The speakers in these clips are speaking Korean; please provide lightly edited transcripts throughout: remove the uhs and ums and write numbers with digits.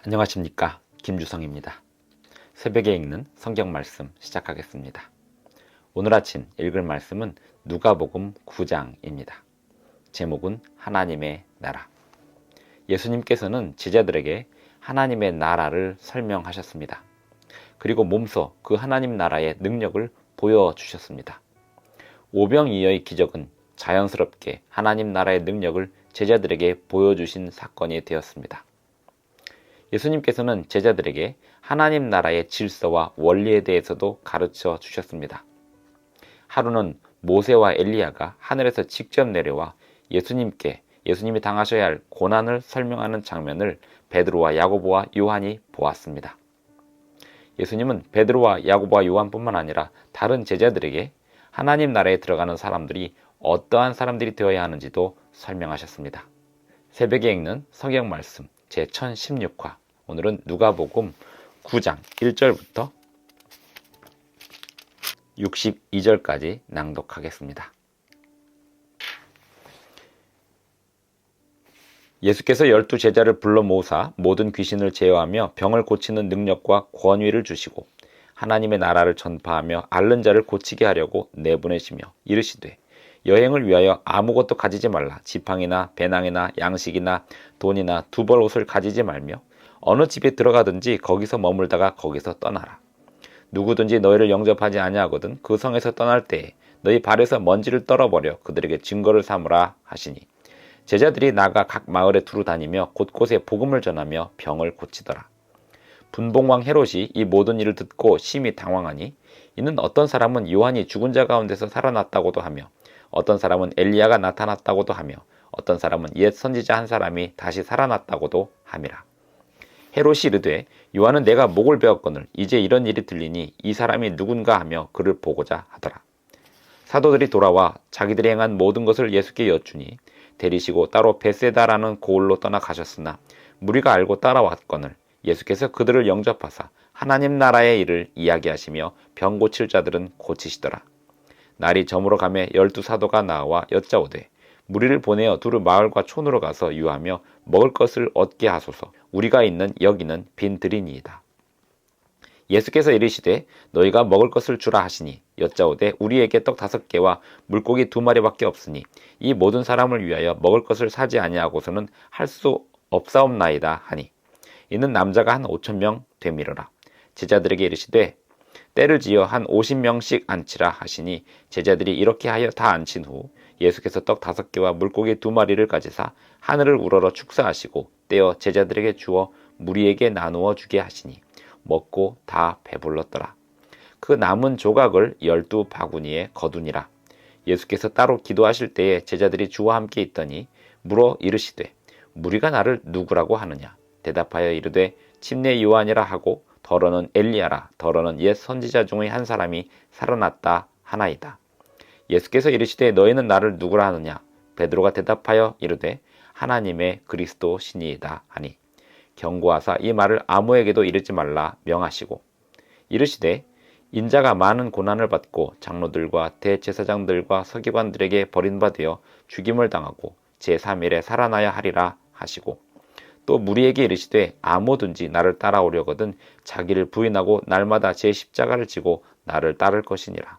안녕하십니까, 김주성입니다. 새벽에 읽는 성경 말씀 시작하겠습니다. 오늘 아침 읽을 말씀은 누가복음 9장입니다. 제목은 하나님의 나라. 예수님께서는 제자들에게 하나님의 나라를 설명하셨습니다. 그리고 몸소 그 하나님 나라의 능력을 보여주셨습니다. 오병이어의 기적은 자연스럽게 하나님 나라의 능력을 제자들에게 보여주신 사건이 되었습니다. 예수님께서는 제자들에게 하나님 나라의 질서와 원리에 대해서도 가르쳐 주셨습니다. 하루는 모세와 엘리야가 하늘에서 직접 내려와 예수님이 당하셔야 할 고난을 설명하는 장면을 베드로와 야고보와 요한이 보았습니다. 예수님은 베드로와 야고보와 요한뿐만 아니라 다른 제자들에게 하나님 나라에 들어가는 사람들이 어떠한 사람들이 되어야 하는지도 설명하셨습니다. 새벽에 읽는 성경 말씀 제1016화, 오늘은 누가복음 9장 1절부터 62절까지 낭독하겠습니다. 예수께서 12제자를 불러 모으사 모든 귀신을 제어하며 병을 고치는 능력과 권위를 주시고 하나님의 나라를 전파하며 앓는 자를 고치게 하려고 내보내시며 이르시되 여행을 위하여 아무것도 가지지 말라. 지팡이나 배낭이나 양식이나 돈이나 두벌 옷을 가지지 말며 어느 집에 들어가든지 거기서 머물다가 거기서 떠나라. 누구든지 너희를 영접하지 아니하거든 그 성에서 떠날 때에 너희 발에서 먼지를 떨어버려 그들에게 증거를 삼으라 하시니, 제자들이 나가 각 마을에 두루 다니며 곳곳에 복음을 전하며 병을 고치더라. 분봉왕 헤롯이 이 모든 일을 듣고 심히 당황하니, 이는 어떤 사람은 요한이 죽은 자 가운데서 살아났다고도 하며 어떤 사람은 엘리야가 나타났다고도 하며 어떤 사람은 옛 선지자 한 사람이 다시 살아났다고도 함이라. 헤롯이 이르되 요한은 내가 목을 베었거늘 이제 이런 일이 들리니 이 사람이 누군가 하며 그를 보고자 하더라. 사도들이 돌아와 자기들이 행한 모든 것을 예수께 여쭈니 데리시고 따로 베세다라는 고을로 떠나가셨으나 무리가 알고 따라왔거늘 예수께서 그들을 영접하사 하나님 나라의 일을 이야기하시며 병 고칠 자들은 고치시더라. 날이 저물어 가매 12사도가 나와 여짜오되 무리를 보내어 두루 마을과 촌으로 가서 유하며 먹을 것을 얻게 하소서. 우리가 있는 여기는 빈 들이니이다. 예수께서 이르시되 너희가 먹을 것을 주라 하시니 여짜오되 우리에게 떡 5개와 물고기 2마리밖에 없으니 이 모든 사람을 위하여 먹을 것을 사지 아니하고서는 할 수 없사옵나이다 하니, 이는 남자가 한 5,000명 되밀어라. 제자들에게 이르시되 때를 지어 한 50명씩 앉히라 하시니 제자들이 이렇게 하여 다 앉힌 후 예수께서 떡 5개와 물고기 2마리를 가지사 하늘을 우러러 축사하시고 떼어 제자들에게 주어 무리에게 나누어 주게 하시니 먹고 다 배불렀더라. 그 남은 조각을 12바구니에 거두니라. 예수께서 따로 기도하실 때에 제자들이 주와 함께 있더니 물어 이르시되 무리가 나를 누구라고 하느냐? 대답하여 이르되 침례 요한이라 하고 더러는 엘리야라, 더러는 옛 선지자 중의 한 사람이 살아났다 하나이다. 예수께서 이르시되 너희는 나를 누구라 하느냐? 베드로가 대답하여 이르되 하나님의 그리스도 신이이다 하니, 경고하사 이 말을 아무에게도 이르지 말라 명하시고 이르시되 인자가 많은 고난을 받고 장로들과 대제사장들과 서기관들에게 버림받아 죽임을 당하고 제3일에 살아나야 하리라 하시고, 또 무리에게 이르시되 아무든지 나를 따라오려거든 자기를 부인하고 날마다 제 십자가를 지고 나를 따를 것이니라.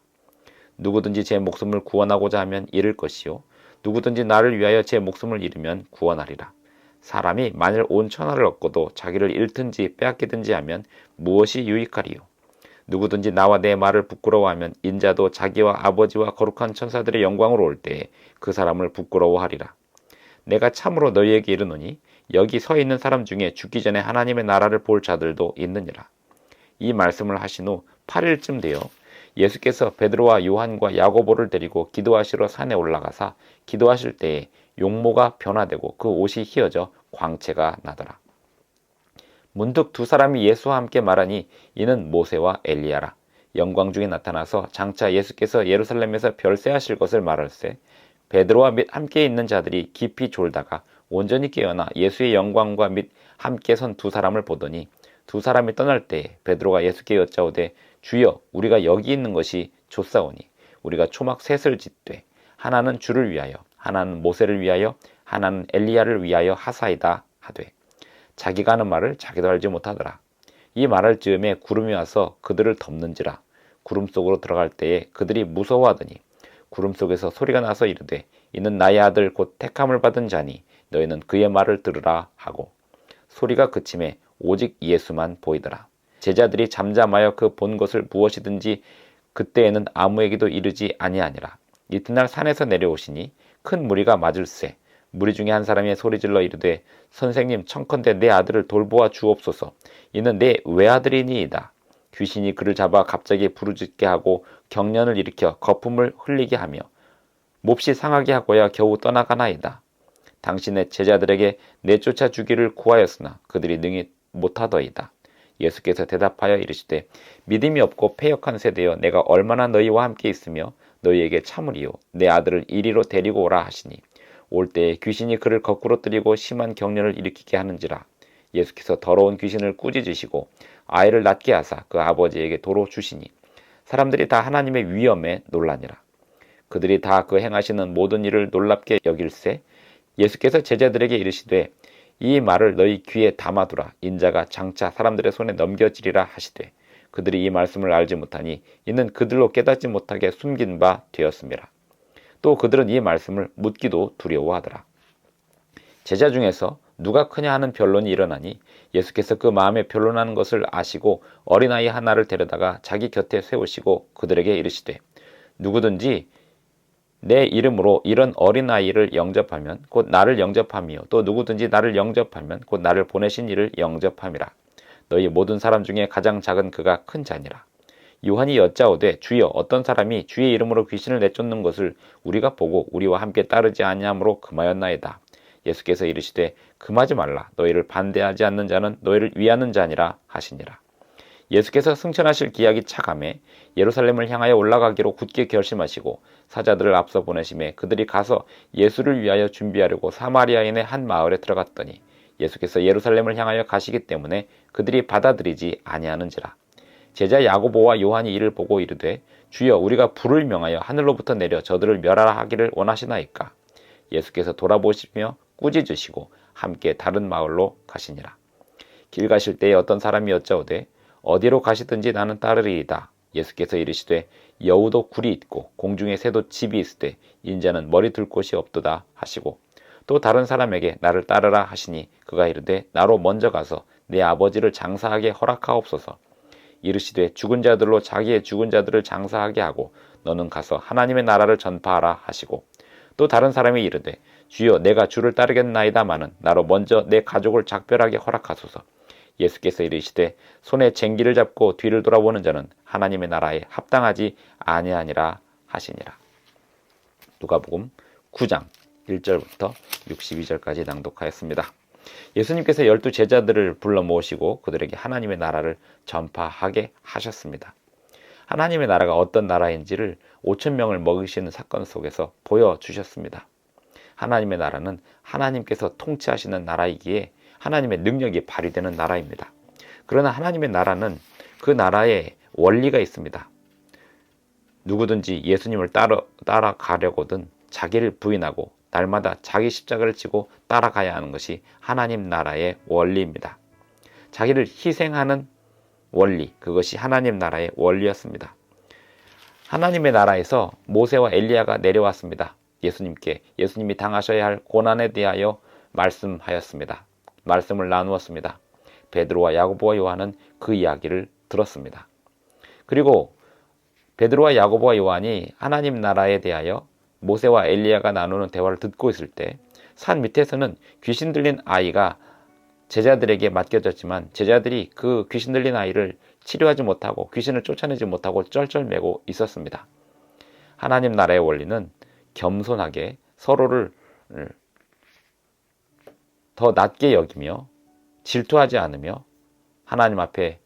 누구든지 제 목숨을 구원하고자 하면 잃을 것이요 누구든지 나를 위하여 제 목숨을 잃으면 구원하리라. 사람이 만일 온 천하를 얻고도 자기를 잃든지 빼앗기든지 하면 무엇이 유익하리요? 누구든지 나와 내 말을 부끄러워하면 인자도 자기와 아버지와 거룩한 천사들의 영광으로 올 때에 그 사람을 부끄러워하리라. 내가 참으로 너희에게 이르노니 여기 서 있는 사람 중에 죽기 전에 하나님의 나라를 볼 자들도 있느니라. 이 말씀을 하신 후 8일쯤 되어 예수께서 베드로와 요한과 야고보를 데리고 기도하시러 산에 올라가사 기도하실 때에 용모가 변화되고 그 옷이 휘어져 광채가 나더라. 문득 두 사람이 예수와 함께 말하니 이는 모세와 엘리야라. 영광 중에 나타나서 장차 예수께서 예루살렘에서 별세하실 것을 말할세 베드로와 및 함께 있는 자들이 깊이 졸다가 온전히 깨어나 예수의 영광과 및 함께 선 두 사람을 보더니, 두 사람이 떠날 때에 베드로가 예수께 여짜오되 주여 우리가 여기 있는 것이 좋사오니 우리가 초막 셋을 짓되 하나는 주를 위하여 하나는 모세를 위하여 하나는 엘리야를 위하여 하사이다 하되, 자기가 하는 말을 자기도 알지 못하더라. 이 말할 즈음에 구름이 와서 그들을 덮는지라. 구름 속으로 들어갈 때에 그들이 무서워하더니 구름 속에서 소리가 나서 이르되 이는 나의 아들 곧 택함을 받은 자니 너희는 그의 말을 들으라 하고 소리가 그침에 오직 예수만 보이더라. 제자들이 잠잠하여 그 본 것을 무엇이든지 그때에는 아무에게도 이르지 아니하니라. 이튿날 산에서 내려오시니 큰 무리가 맞을세. 무리 중에 한 사람이 소리질러 이르되 선생님 청컨대 내 아들을 돌보아 주옵소서. 이는 내 외아들이니이다. 귀신이 그를 잡아 갑자기 부르짖게 하고 경련을 일으켜 거품을 흘리게 하며 몹시 상하게 하고야 겨우 떠나가나이다. 당신의 제자들에게 내쫓아 주기를 구하였으나 그들이 능히 못하더이다. 예수께서 대답하여 이르시되 믿음이 없고 패역한 세대여 내가 얼마나 너희와 함께 있으며 너희에게 참으리요. 내 아들을 이리로 데리고 오라 하시니 올 때에 귀신이 그를 거꾸로 뜨리고 심한 경련을 일으키게 하는지라. 예수께서 더러운 귀신을 꾸짖으시고 아이를 낫게 하사 그 아버지에게 도로 주시니 사람들이 다 하나님의 위엄에 놀라니라. 그들이 다 그 행하시는 모든 일을 놀랍게 여길세 예수께서 제자들에게 이르시되 이 말을 너희 귀에 담아두라. 인자가 장차 사람들의 손에 넘겨지리라 하시되 그들이 이 말씀을 알지 못하니 이는 그들로 깨닫지 못하게 숨긴 바 되었음이라. 또 그들은 이 말씀을 묻기도 두려워하더라. 제자 중에서 누가 크냐 하는 변론이 일어나니 예수께서 그 마음에 변론하는 것을 아시고 어린아이 하나를 데려다가 자기 곁에 세우시고 그들에게 이르시되 누구든지 내 이름으로 이런 어린아이를 영접하면 곧 나를 영접함이요 또 누구든지 나를 영접하면 곧 나를 보내신 이를 영접함이라. 너희 모든 사람 중에 가장 작은 그가 큰 자니라. 요한이 여짜오되 주여 어떤 사람이 주의 이름으로 귀신을 내쫓는 것을 우리가 보고 우리와 함께 따르지 아니하므로 금하였나이다. 예수께서 이르시되 금하지 말라. 너희를 반대하지 않는 자는 너희를 위하는 자니라 하시니라. 예수께서 승천하실 기약이 차감해 예루살렘을 향하여 올라가기로 굳게 결심하시고 사자들을 앞서 보내심에 그들이 가서 예수를 위하여 준비하려고 사마리아인의 한 마을에 들어갔더니 예수께서 예루살렘을 향하여 가시기 때문에 그들이 받아들이지 아니하는지라. 제자 야고보와 요한이 이를 보고 이르되 주여 우리가 불을 명하여 하늘로부터 내려 저들을 멸하라 하기를 원하시나이까. 예수께서 돌아보시며 꾸짖으시고 함께 다른 마을로 가시니라. 길 가실 때에 어떤 사람이 여짜오되 어디로 가시든지 나는 따르리이다. 예수께서 이르시되 여우도 굴이 있고 공중의 새도 집이 있으되 인자는 머리 둘 곳이 없도다 하시고 또 다른 사람에게 나를 따르라 하시니 그가 이르되 나로 먼저 가서 내 아버지를 장사하게 허락하옵소서. 이르시되 죽은 자들로 자기의 죽은 자들을 장사하게 하고 너는 가서 하나님의 나라를 전파하라 하시고 또 다른 사람이 이르되 주여 내가 주를 따르겠나이다마는 나로 먼저 내 가족을 작별하게 허락하소서. 예수께서 이르시되 손에 쟁기를 잡고 뒤를 돌아보는 자는 하나님의 나라에 합당하지 아니하니라 하시니라. 누가복음 9장 1절부터 62절까지 낭독하였습니다. 예수님께서 12 제자들을 불러 모으시고 그들에게 하나님의 나라를 전파하게 하셨습니다. 하나님의 나라가 어떤 나라인지를 5,000명을 먹이시는 사건 속에서 보여주셨습니다. 하나님의 나라는 하나님께서 통치하시는 나라이기에 하나님의 능력이 발휘되는 나라입니다. 그러나 하나님의 나라는 그 나라에 원리가 있습니다. 누구든지 예수님을 따라가려거든 자기를 부인하고 날마다 자기 십자가를 지고 따라가야 하는 것이 하나님 나라의 원리입니다. 자기를 희생하는 원리, 그것이 하나님 나라의 원리였습니다. 하나님의 나라에서 모세와 엘리야가 내려왔습니다. 예수님이 당하셔야 할 고난에 대하여 말씀하였습니다. 말씀을 나누었습니다. 베드로와 야고보와 요한은 그 이야기를 들었습니다. 그리고 베드로와 야고보와 요한이 하나님 나라에 대하여 모세와 엘리야가 나누는 대화를 듣고 있을 때 산 밑에서는 귀신 들린 아이가 제자들에게 맡겨졌지만 제자들이 그 귀신 들린 아이를 치료하지 못하고 귀신을 쫓아내지 못하고 쩔쩔매고 있었습니다. 하나님 나라의 원리는 겸손하게 서로를 더 낮게 여기며 질투하지 않으며 하나님 앞에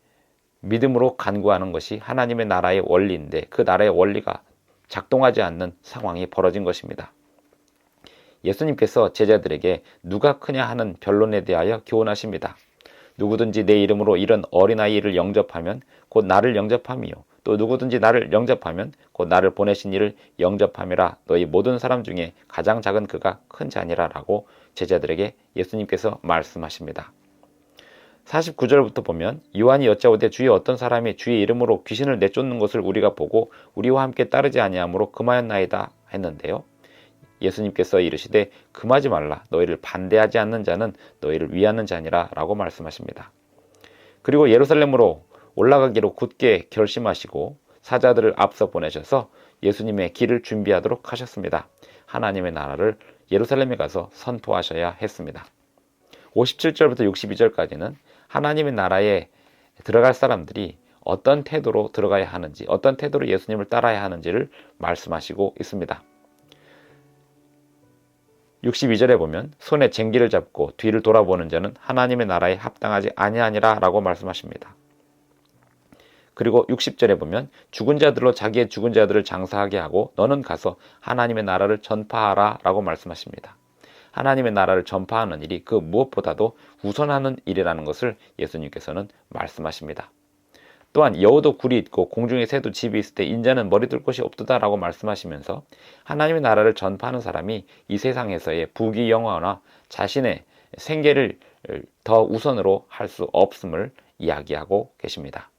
믿음으로 간구하는 것이 하나님의 나라의 원리인데 그 나라의 원리가 작동하지 않는 상황이 벌어진 것입니다. 예수님께서 제자들에게 누가 크냐 하는 변론에 대하여 교훈하십니다. 누구든지 내 이름으로 이런 어린아이를 영접하면 곧 나를 영접함이요 또 누구든지 나를 영접하면 곧 나를 보내신 이를 영접함이라. 너희 모든 사람 중에 가장 작은 그가 큰 자니라 라고 제자들에게 예수님께서 말씀하십니다. 49절부터 보면 요한이 여짜오되 주여 어떤 사람이 주의 이름으로 귀신을 내쫓는 것을 우리가 보고 우리와 함께 따르지 아니하므로 금하였나이다 했는데요. 예수님께서 이르시되 금하지 말라. 너희를 반대하지 않는 자는 너희를 위하는 자니라 라고 말씀하십니다. 그리고 예루살렘으로 올라가기로 굳게 결심하시고 사자들을 앞서 보내셔서 예수님의 길을 준비하도록 하셨습니다. 하나님의 나라를 예루살렘에 가서 선포하셔야 했습니다. 57절부터 62절까지는 하나님의 나라에 들어갈 사람들이 어떤 태도로 들어가야 하는지, 어떤 태도로 예수님을 따라야 하는지를 말씀하시고 있습니다. 62절에 보면 손에 쟁기를 잡고 뒤를 돌아보는 자는 하나님의 나라에 합당하지 아니하니라 라고 말씀하십니다. 그리고 60절에 보면 죽은 자들로 자기의 죽은 자들을 장사하게 하고 너는 가서 하나님의 나라를 전파하라 라고 말씀하십니다. 하나님의 나라를 전파하는 일이 그 무엇보다도 우선하는 일이라는 것을 예수님께서는 말씀하십니다. 또한 여우도 굴이 있고 공중의 새도 집이 있을 때 인자는 머리 둘 곳이 없도다 라고 말씀하시면서 하나님의 나라를 전파하는 사람이 이 세상에서의 부귀 영화나 자신의 생계를 더 우선으로 할 수 없음을 이야기하고 계십니다.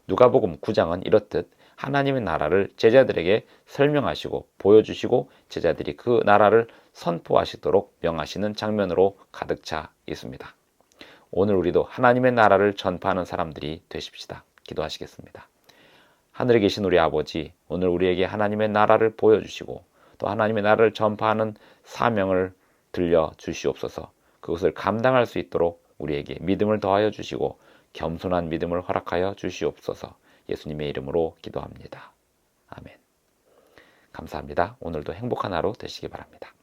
누가복음 9장은 이렇듯 하나님의 나라를 제자들에게 설명하시고 보여주시고 제자들이 그 나라를 선포하시도록 명하시는 장면으로 가득 차 있습니다. 오늘 우리도 하나님의 나라를 전파하는 사람들이 되십시다. 기도하시겠습니다. 하늘에 계신 우리 아버지, 오늘 우리에게 하나님의 나라를 보여주시고 또 하나님의 나라를 전파하는 사명을 들려주시옵소서. 그것을 감당할 수 있도록 우리에게 믿음을 더하여 주시고 겸손한 믿음을 허락하여 주시옵소서. 예수님의 이름으로 기도합니다. 아멘. 감사합니다. 오늘도 행복한 하루 되시기 바랍니다.